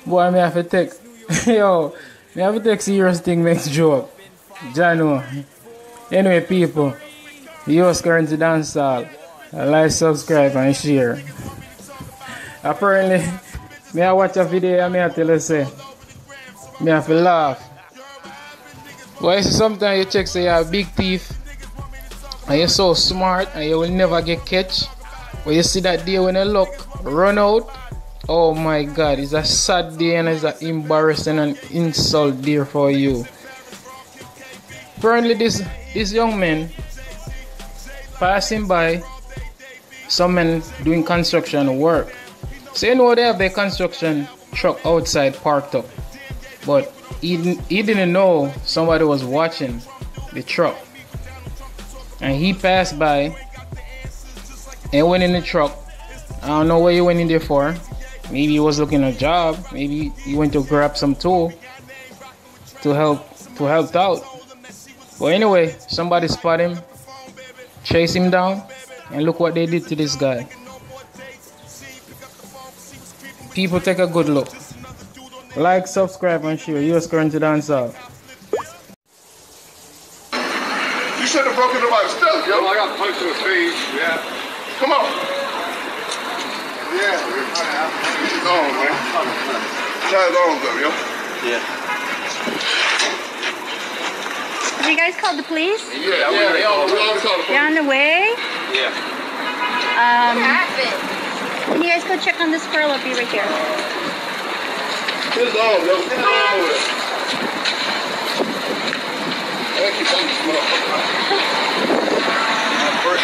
Boy, me have to take. Yo, me have to take serious thing makes joke. Jano. Anyway, people, you was currently dancehall. Like, subscribe, and share. Apparently, me I watch a video and me I tell you say, me have to laugh. But you see, sometimes you check say you're a big thief and you're so smart and you will never get catch. But you see that day when you look run out, oh my God, it's a sad day and it's an embarrassing and insult day for you. Apparently this young man passing by some men doing construction work. So you know they have their construction truck outside parked up. But he didn't know somebody was watching the truck. And he passed by and went in the truck. I don't know what he went in there for. Maybe he was looking at a job. Maybe he went to grab some tool to help out. But anyway, somebody spot him, chase him down, and look what they did to this guy. People, take a good look. Like, subscribe, and share. You was currently dancehall. You should have broken nobody's stuff, yo. I got punched in the face. Yeah. Come on. Yeah. It's on, man. Try it on, though, yo. Yeah. Have you guys called the police? Yeah, we already called the police. They're on the way? Yeah. What happened? Can you guys go check on this girl? I'll be right here. It's on, yo. It's on with it. Thank you, motherfucker. My first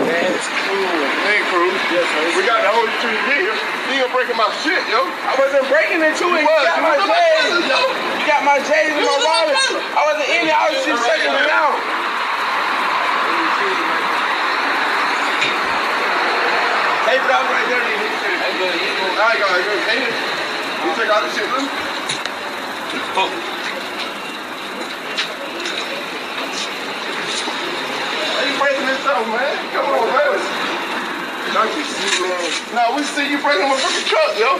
man, it's cool. Hey, crew. Yes, sir. We got the whole 2 years. You breaking my shit, yo. I wasn't breaking into it. You got my J's. You got my J's and my wallet. I wasn't in it. I was just checking it out. Hey, bro, right there. I ain't gonna take it. You take all this shit, too? Oh. Why you breaking this up, man? Come on, man. Don't you see, man? Now we see you breaking my fucking truck, yo.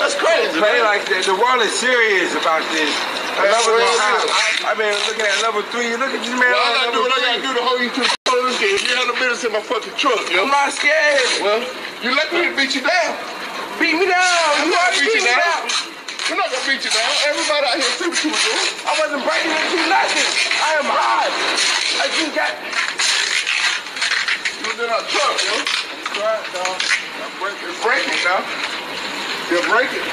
That's crazy. Play like that. The world is serious about this. I've been looking at level 3. Look at this man. Well, I gotta do what I gotta do to hold you to the police game. You had no business in my fucking truck, yo. I'm not scared. Well, you let me beat you down. Beat me down. I'm not gonna beat you down. I'm not gonna beat you down. Everybody out here see what you were doing. I wasn't breaking into nothing. I am hot. I just got. You was in our truck, yo. That's right, dog. It's breaking now. You're breaking.